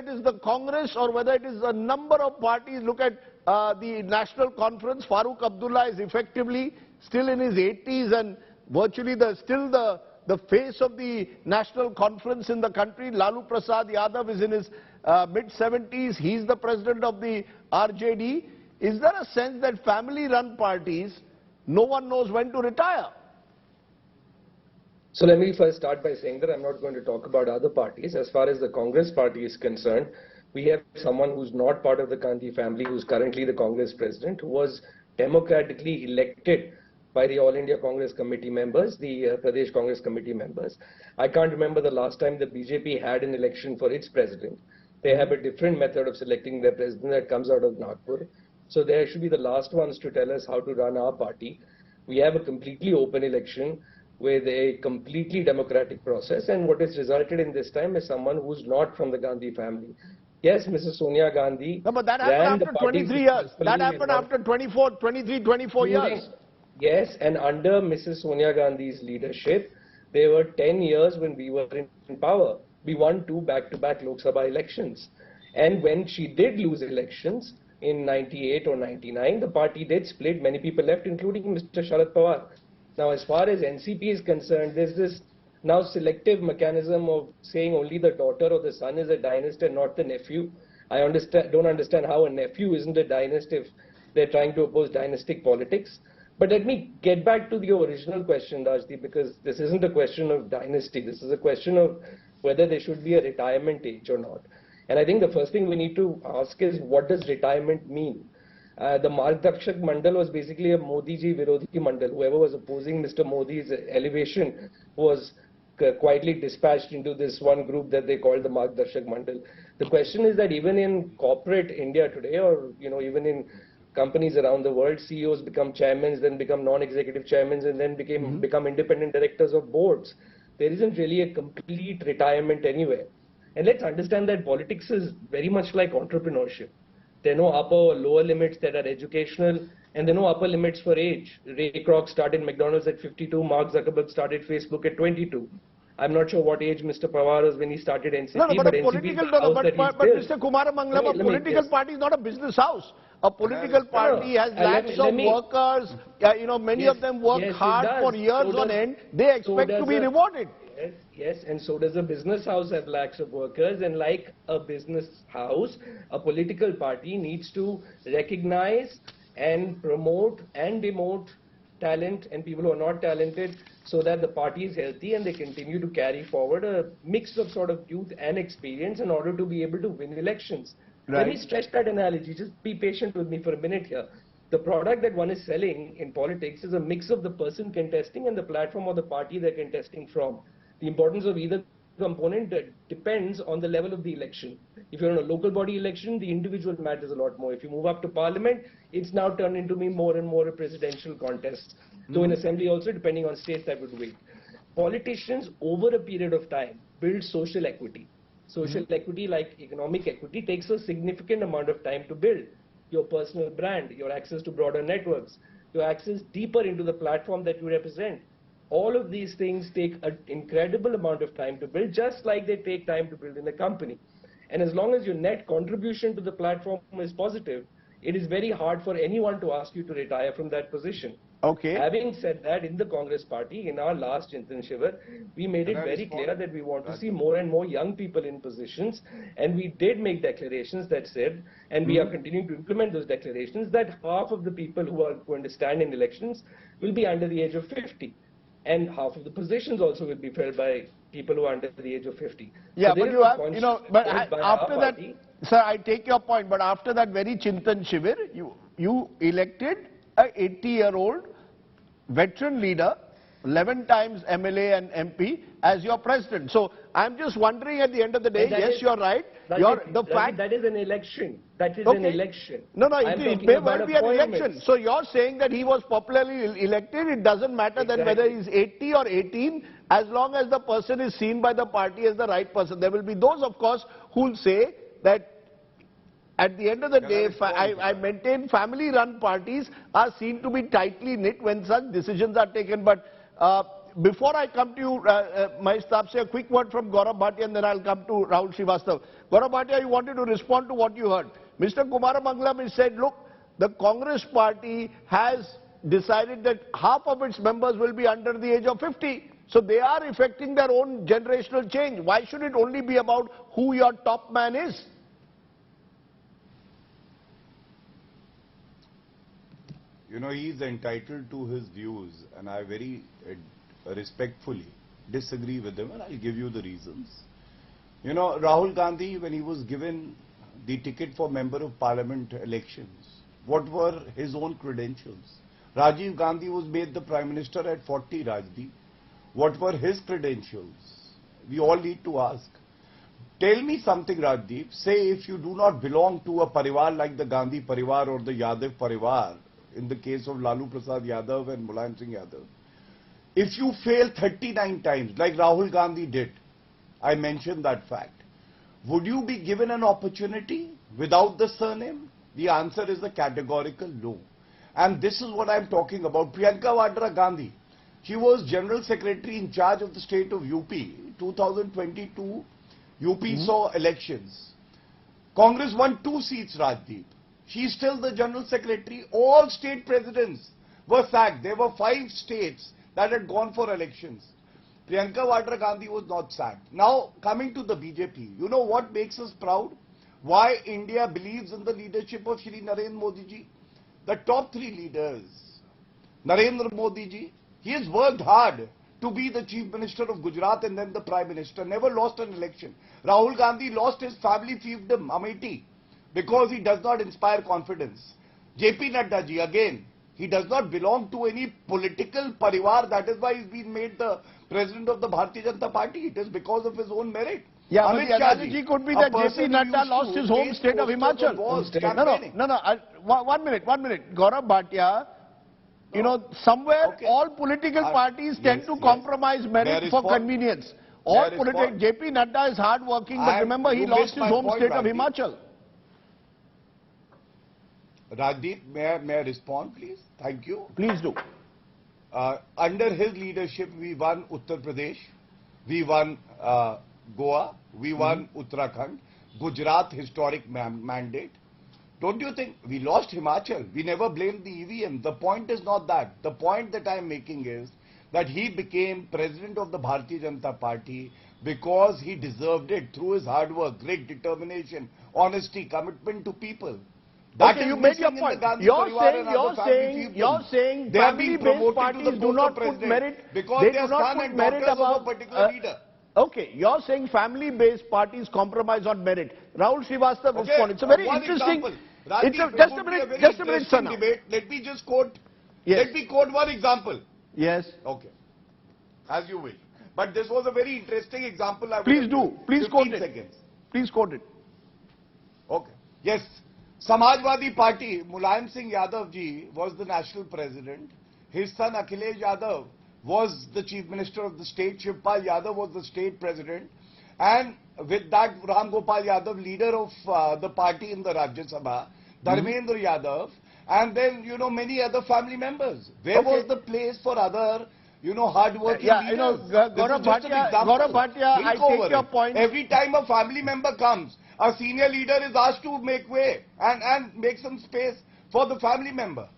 it is the Congress or whether it is a number of parties. Look at the National Conference. Farooq Abdullah is effectively still in his 80s and virtually still the face of the National Conference in the country. Lalu Prasad Yadav is in his mid-70s. He's the president of the RJD. Is there a sense that family-run parties, no one knows when to retire? So let me first start by saying that I'm not going to talk about other parties. As far as the Congress party is concerned, we have someone who's not part of the Gandhi family, who's currently the Congress president, who was democratically elected by the All India Congress Committee members, the Pradesh Congress Committee members. I can't remember the last time the BJP had an election for its president. They have a different method of selecting their president that comes out of Nagpur. So they should be the last ones to tell us how to run our party. We have a completely open election with a completely democratic process, and what is resulted in this time is someone who's not from the Gandhi family. Yes, Mrs. Sonia Gandhi. No, but that happened after 23 years. That happened after 24 years. Yes, and under Mrs. Sonia Gandhi's leadership, there were 10 years when we were in power. We won 2 back-to-back Lok Sabha elections. And when she did lose elections in 98 or 99, the party did split. Many people left, including Mr. Sharad Pawar. Now, as far as NCP is concerned, there's this now selective mechanism of saying only the daughter or the son is a dynast and not the nephew. I don't understand how a nephew isn't a dynast if they're trying to oppose dynastic politics. But let me get back to the original question, Rajdeep, because this isn't a question of dynasty. This is a question of whether there should be a retirement age or not. And I think the first thing we need to ask is, what does retirement mean? The Margdarshak Mandal was basically a Modi ji Virodhi Mandal. Whoever was opposing Mr. Modi's elevation was quietly dispatched into this one group that they called the Margdarshak Mandal. The question is that even in corporate India today, or even in companies around the world, CEOs become chairmen, then become non-executive chairmen, and then become independent directors of boards. There isn't really a complete retirement anywhere. And let's understand that politics is very much like entrepreneurship. There are no upper or lower limits that are educational, and there are no upper limits for age. Ray Kroc started McDonald's at 52, Mark Zuckerberg started Facebook at 22. I'm not sure what age Mr. Pawar was when he started NCP, but Mr. Kumaramangalam, a political party is not a business house. A political party has lakhs of workers, many of them work hard for years on end. They expect to be rewarded. Yes, and so does a business house have lakhs of workers, and like a business house, a political party needs to recognize and promote and demote talent and people who are not talented, so that the party is healthy and they continue to carry forward a mix of sort of youth and experience in order to be able to win elections. Right. Let me stretch that analogy. Just be patient with me for a minute here. The product that one is selling in politics is a mix of the person contesting and the platform or the party they're contesting from. The importance of either component depends on the level of the election. If you're in a local body election, the individual matters a lot more. If you move up to parliament, it's now turned into more and more a presidential contest. Though in assembly also, depending on states, that would wait. Politicians, over a period of time, build social equity. Social equity, like economic equity, takes a significant amount of time to build. Your personal brand, your access to broader networks, your access deeper into the platform that you represent. All of these things take an incredible amount of time to build, just like they take time to build in a company. And as long as your net contribution to the platform is positive, it is very hard for anyone to ask you to retire from that position. Okay. Having said that, in the Congress party, in our last Chintan Shivar, we made it very clear that we want to see more and more young people in positions, and we did make declarations that said, and we are continuing to implement those declarations, that half of the people who are going to stand in elections will be under the age of 50. And half of the positions also will be filled by people who are under the age of 50. Yeah, so but you have, but after that, sir, I take your point, but after that very Chintan Shivir, you elected an 80-year-old veteran leader, 11 times MLA and MP, as your president. So I'm just wondering at the end of the day, yes, you're right. That is an election. That is an election. No, it may well be an election. So you're saying that he was popularly elected. It doesn't matter then whether he's 80 or 18, as long as the person is seen by the party as the right person. There will be those, of course, who will say that at the end of the day, I maintain family-run parties are seen to be tightly knit when such decisions are taken. But before I come to you, Mahesh Tapse, a quick word from Gaurav Bhatia and then I'll come to Rahul Srivastav. Gaurav Bhatia, you wanted to respond to what you heard. Mr. Kumaramangalam has said, look, the Congress party has decided that half of its members will be under the age of 50. So they are effecting their own generational change. Why should it only be about who your top man is? You know, he is entitled to his views, and I very respectfully disagree with him, and I'll give you the reasons. You know, Rahul Gandhi, when he was given the ticket for Member of Parliament elections, what were his own credentials? Rajiv Gandhi was made the Prime Minister at 40, Rajdeep. What were his credentials? We all need to ask. Tell me something, Rajdeep. Say if you do not belong to a parivar like the Gandhi parivar or the Yadav parivar, in the case of Lalu Prasad Yadav and Mulayam Singh Yadav, if you fail 39 times, like Rahul Gandhi did, I mentioned that fact, would you be given an opportunity without the surname? The answer is a categorical no. And this is what I'm talking about. Priyanka Vadra Gandhi, she was General Secretary in charge of the state of UP. 2022, UP saw elections. Congress won 2 seats, Rajdeep. She is still the General Secretary. All state presidents were sacked. There were 5 states that had gone for elections. Priyanka Vadra Gandhi was not sacked. Now, coming to the BJP, you know what makes us proud? Why India believes in the leadership of Shri Narendra Modi ji? The top 3 leaders, Narendra Modi ji, he has worked hard to be the Chief Minister of Gujarat and then the Prime Minister, never lost an election. Rahul Gandhi lost his family fiefdom, Amethi, because he does not inspire confidence. JP Nadda ji, again, he does not belong to any political parivar. That is why he's been made the President of the Bharatiya Janata Party. It is because of his own merit. Yeah, Amit but the Shah analogy could be that JP Nadda lost his home state of Himachal. No. 1 minute. Gaurav Bhatia, you know, somewhere all political parties tend to compromise merit for convenience. All political, JP Nadda is hard working, but remember he lost his home state of Himachal. Rajdeep, may I respond, please? Thank you. Please do. Under his leadership, we won Uttar Pradesh, we won Goa, we won Uttarakhand, Gujarat historic mandate. Don't you think we lost Himachal? We never blamed the EVM. The point is not that. The point that I am making is that he became President of the Bharatiya Janata Party because he deserved it through his hard work, great determination, honesty, commitment to people. Okay, you made your point. You're saying family-based parties do not put merit, because they they do not put merit above a particular leader. Okay, you're saying family-based parties compromise on merit. Rahul Srivastav responded. It's a very interesting. Just a minute, sir. Let me just quote. Yes. Let me quote one example. Yes. Okay. As you will. But this was a very interesting example. Please do. Please quote it. Seconds. Please quote it. Okay. Yes. Samajwadi Party, Mulayam Singh Yadav ji was the national president. His son Akhilesh Yadav was the chief minister of the state. Shivpal Yadav was the state president. And with that, Ram Gopal Yadav, leader of the party in the Rajya Sabha, Dharmendra Yadav, and then, you know, many other family members. Where was the place for other, you know, hard-working leaders? You know, Gaurav Bhatia, I take your point. Every time a family member comes, a senior leader is asked to make way and make some space for the family member.